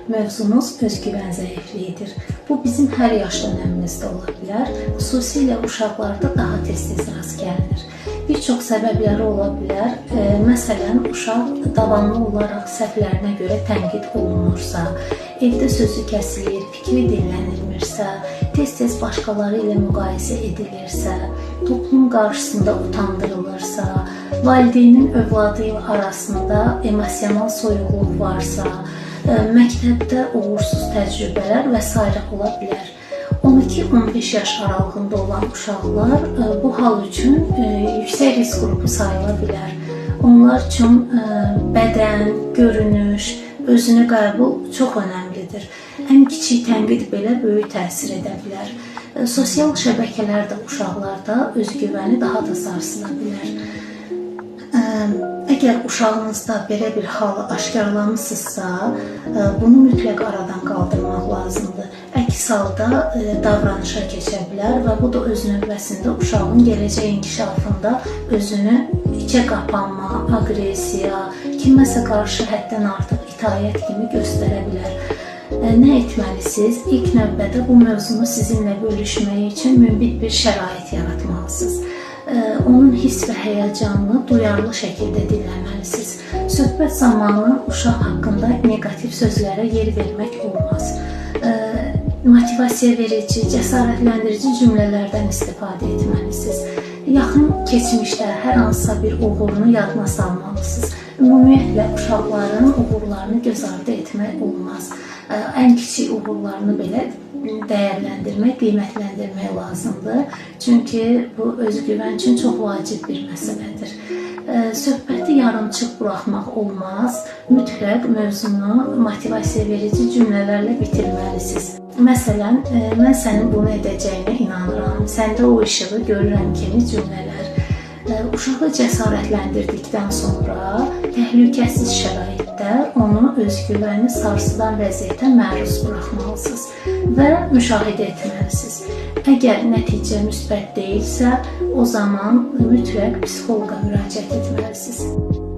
Mövzumuz özgüvən zəifliyidir. Bu bizim hər yaş dönəmimizdə ola bilər. Xüsusilə uşaqlarda daha tez-tez rast gəlinir. Bir çox səbəbləri ola bilər. Məsələn, uşaq davamlı olaraq səhvlərinə görə tənqid olunursa, evdə sözü kəsilir, fikri dinlənilmirsə, tez-tez başqaları ilə müqayisə edilirsə, toplum qarşısında utandırılırsa, valideynin övladı ilə arasında emosional soyuqluq varsa, məktəbdə uğursuz təcrübələr və s. ola bilər. 12-15 yaş aralığında olan uşaqlar bu hal üçün yüksək risk qrupu sayıla bilər. Onlar üçün bədən, görünüş, özünü qəbul çox önəmlidir. Ən kiçik tənqid belə böyük təsir edə bilər. Sosial şəbəkələr də uşaqlarda özgüvəni daha da sarsıda bilər. Əgər uşağınızda belə bir halı aşkarlamısınızsa, bunu mütləq aradan qaldırmaq lazımdır. Əks halda davranışa keçə bilər və bu da öz növbəsində uşağın gələcək inkişafında özünü içə qapanma, aqressiya, kiməsə qarşı həddən artıq itaət kimi göstərə bilər. Nə etməlisiniz? İlk növbədə bu mövzunu sizinlə bölüşmək üçün münbit bir şərait yaratmalısınız. Onun hiss və həyəcanını duyarlı şəkildə dinləməlisiniz. Söhbət zamanı uşaq haqqında negativ sözlərə yer vermək olmaz. Motivasiya verici, cəsarətləndirici cümlələrdən istifadə etməlisiniz. Yaxın keçmişdə hər hansısa bir uğurunu yadına salmalısınız. Ümumiyyətlə, uşaqların uğurlarını göz ardı etmək olmaz. Ən kiçik uğurlarını belə dəyərləndirmək, qiymətləndirmək lazımdır. Çünki bu özgüvən üçün çox vacib bir məsələdir. Söhbəti yarımçıq buraxmaq olmaz. Mütləq mövzunu motivasiya verici cümlələrlə bitirməlisiniz. Məsələn, mən sənin bunu edəcəyinə inanıram, səndə o işığı görürəm kimi cümlələr. Uşağı cəsarətləndirdikdən sonra təhlükəsiz şəraitdə onu özgüvəni sarsıdan vəziyyətə məruz buraxmalısınız və müşahidə etməlisiniz. Əgər nəticə müsbət deyilsə, o zaman mütləq psixoloqa müraciət etməlisiniz.